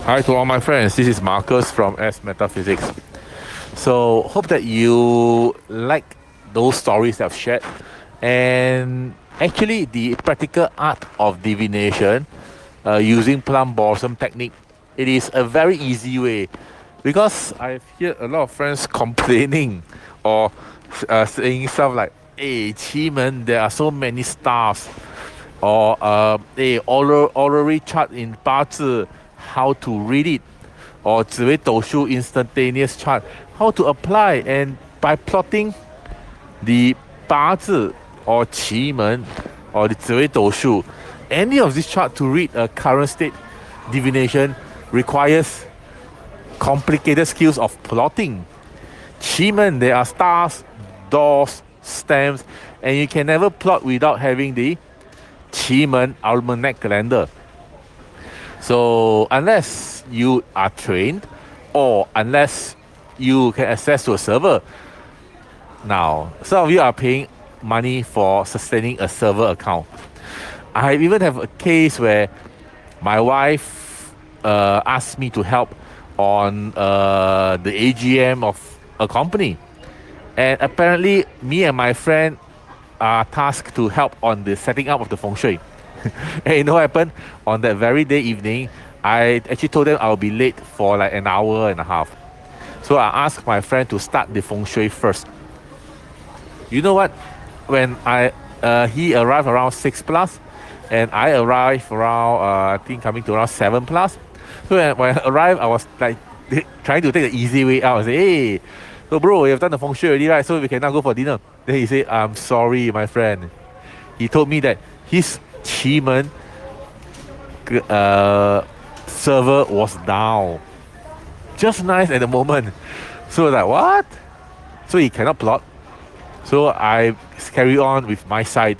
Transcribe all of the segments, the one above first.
Hi to all my friends, this is Marcus from SMetaphysics. So, hope that you like those stories that I've shared. And actually, the practical art of divination using plum blossom technique, it is a very easy way because I've heard a lot of friends complaining or saying stuff like, hey, Qi there are so many stars, or a orrery chart in 八字, how to read it, or 紫微斗数 instantaneous chart, how to apply, and by plotting the 八字 or 奇门 or the 紫微斗数, any of this chart to read a current state divination requires complicated skills of plotting. 奇门, there are stars, doors, stamps, and you can never plot without having the 奇门 almanac calendar. So unless you are trained or unless you can access to a server, now some of you are paying money for sustaining a server account. I even have a case where my wife asked me to help on the AGM of a company, and apparently me and my friend are tasked to help on the setting up of the feng shui. And you know what happened? On that very day evening, I actually told them I'll be late for like an hour and a half. So I asked my friend to start the feng shui first. You know what? When he arrived around 6 plus, and I arrived around I think coming to around 7 plus. So when I arrived, I was like trying to take the easy way out. I said, hey, so bro, we have done the feng shui already, right? So we can now go for dinner. Then he said, I'm sorry, my friend. He told me that his 奇门 server was down. Just nice at the moment. So like, what? So he cannot plot. So I carry on with my side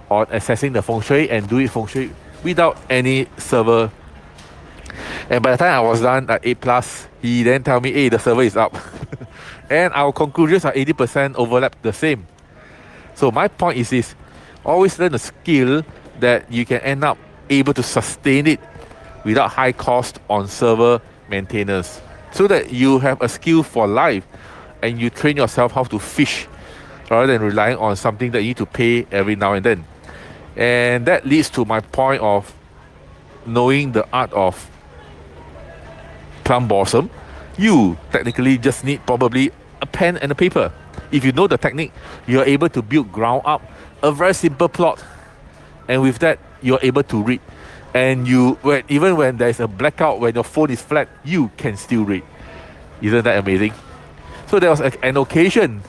on assessing the feng shui and do it feng shui without any server. And by the time I was done at 8 plus, he then tell me, hey, the server is up. And our conclusions are 80% overlap the same. So my point is this: always learn a skill that you can end up able to sustain it without high cost on server maintenance, so that you have a skill for life and you train yourself how to fish rather than relying on something that you need to pay every now and then. And that leads to my point of knowing the art of plum blossom. You technically just need probably a pen and a paper. If you know the technique, you're able to build ground up a very simple plot, and with that you're able to read. And even when there's a blackout, when your phone is flat, you can still read. Isn't that amazing? So there was an occasion,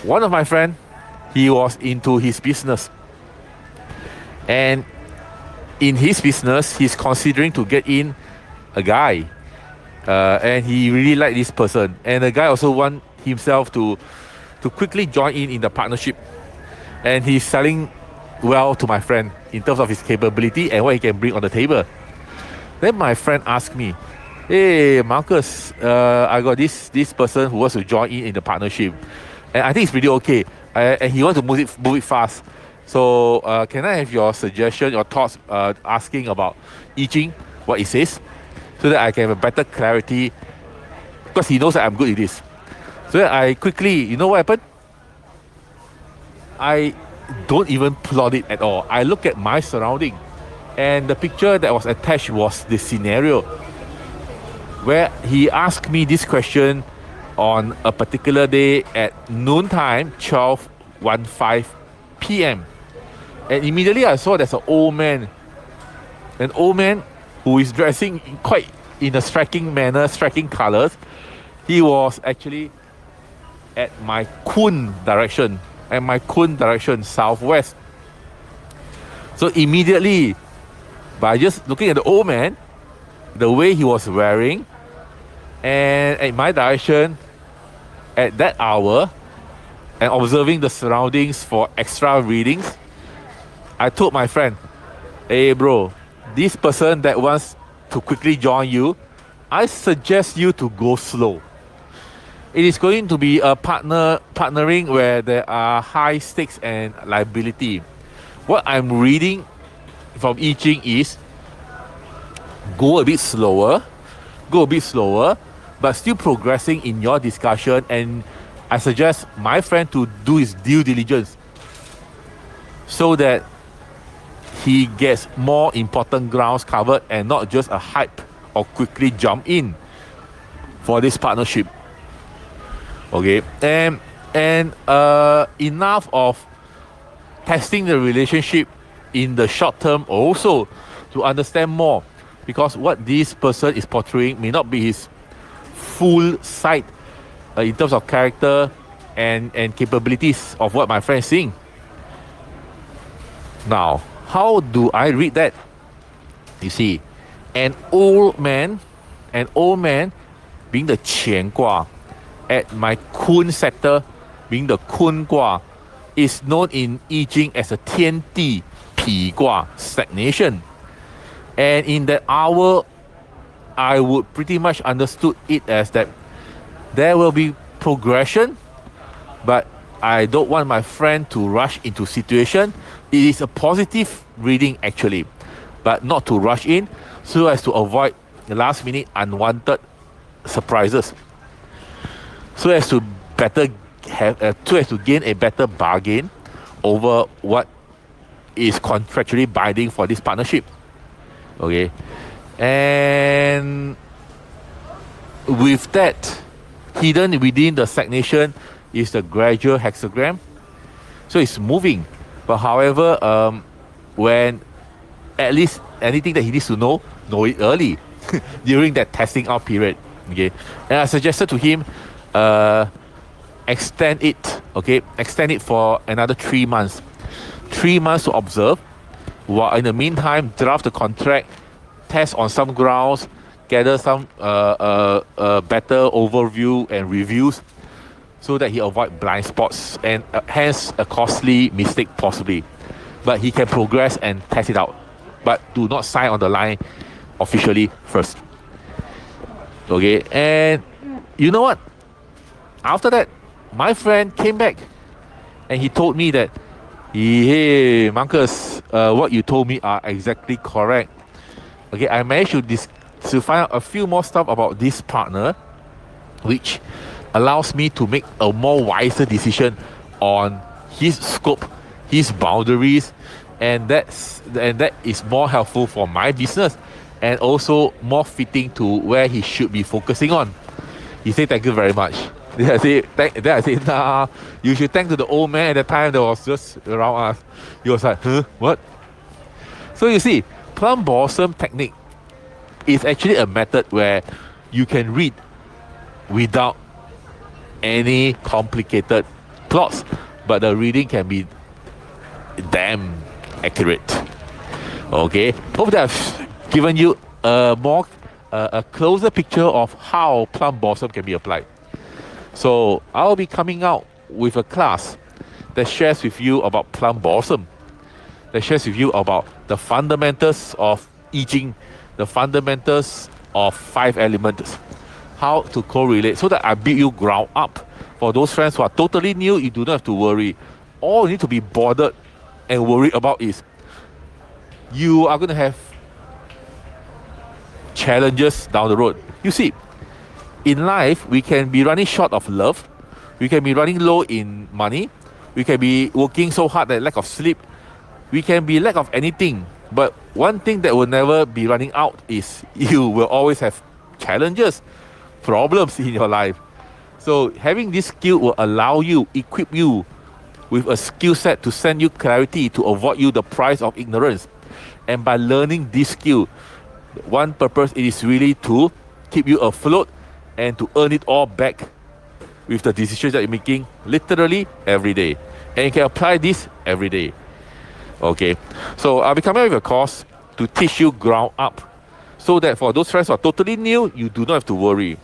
one of my friend, he was into his business, and in his business he's considering to get in a guy, and he really liked this person, and the guy also want himself to quickly join in the partnership, and he's selling well to my friend in terms of his capability and what he can bring on the table. Then my friend asked me, hey Marcus, I got this person who wants to join in the partnership, and I think it's pretty okay, and he wants to move it fast. So can I have your suggestion, your thoughts, asking about I Ching, what it says, so that I can have a better clarity, because he knows that I'm good at this. So I quickly, you know what happened? I don't even plot it at all. I look at my surrounding, and the picture that was attached was the scenario where he asked me this question on a particular day at noontime, 12:15 p.m. And immediately I saw there's an old man who is dressing quite in a striking manner, striking colors. He was actually at my Kun direction, southwest. So immediately, by just looking at the old man, the way he was wearing, and at my direction at that hour, and observing the surroundings for extra readings, I told my friend, hey bro, this person that wants to quickly join you, I suggest you to go slow. It is going to be a partnering where there are high stakes and liability. What I'm reading from I Ching is go a bit slower, but still progressing in your discussion. And I suggest my friend to do his due diligence so that he gets more important grounds covered and not just a hype or quickly jump in for this partnership. Okay, and enough of testing the relationship in the short term also to understand more, because what this person is portraying may not be his full side in terms of character and capabilities of what my friend is seeing. Now, how do I read that? You see, an old man being the Qian Gua, at my Kun sector being the Kun Gua, is known in I Ching as a Tian Di Pi Gua, stagnation. And in that hour, I would pretty much understood it as that there will be progression, but I don't want my friend to rush into situation. It is a positive reading actually, but not to rush in so as to avoid the last minute unwanted surprises. So as to gain a better bargain over what is contractually binding for this partnership. Okay, and with that, hidden within the stagnation is the gradual hexagram. So it's moving, but however, when at least anything that he needs to know it early during that testing out period. Okay, and I suggested to him, extend it for another 3 months. 3 months to observe, while in the meantime draft the contract, test on some grounds, gather some better overview and reviews, so that he avoid blind spots and hence a costly mistake possibly. But he can progress and test it out, but do not sign on the line officially first. Okay, and you know what? After that, my friend came back and he told me that, hey, Marcus, what you told me are exactly correct. Okay, I managed to find out a few more stuff about this partner, which allows me to make a more wiser decision on his scope, his boundaries, and that is more helpful for my business and also more fitting to where he should be focusing on. He said, thank you very much. Then I said, nah, you should thank to the old man at the time that was just around us. He was like, huh, what? So you see, Plum Blossom technique is actually a method where you can read without any complicated plots, but the reading can be damn accurate. Okay, hope that I've given you a closer picture of how Plum Blossom can be applied. So I'll be coming out with a class that shares with you about Plum Blossom, that shares with you about the fundamentals of I Ching, the fundamentals of 5 elements, how to correlate, so that I build you ground up. For those friends who are totally new, you do not have to worry. All you need to be bothered and worried about is you are going to have challenges down the road. You see, in life, we can be running short of love, we can be running low in money, we can be working so hard that lack of sleep, we can be lack of anything. But one thing that will never be running out is you will always have challenges, problems in your life. So having this skill will allow you, equip you with a skill set to send you clarity, to avoid you the price of ignorance. And by learning this skill, one purpose it is really to keep you afloat and to earn it all back with the decisions that you're making literally every day. And you can apply this every day. Okay, so I'll be coming up with a course to teach you ground up, so that for those friends who are totally new, you do not have to worry.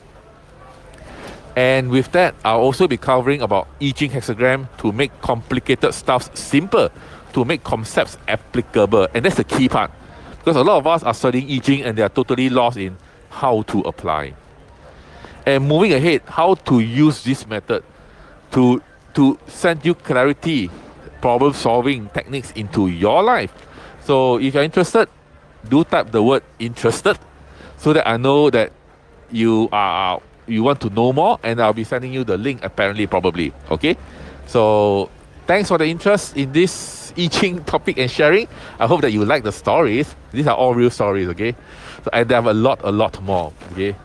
And with that, I'll also be covering about I Ching hexagram to make complicated stuff simple, to make concepts applicable. And that's the key part, because a lot of us are studying I Ching and they are totally lost in how to apply. And moving ahead, how to use this method to send you clarity, problem solving techniques into your life, So if you're interested, do type the word interested so that I know that you want to know more, and I'll be sending you the link apparently, probably. Okay. So thanks for the interest in this I Ching topic and sharing. I hope that you like the stories. These are all real stories, okay? So, and there are a lot more, okay?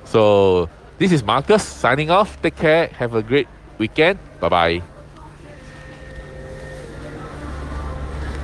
So this is Marcus signing off. Take care. Have a great weekend. Bye-bye.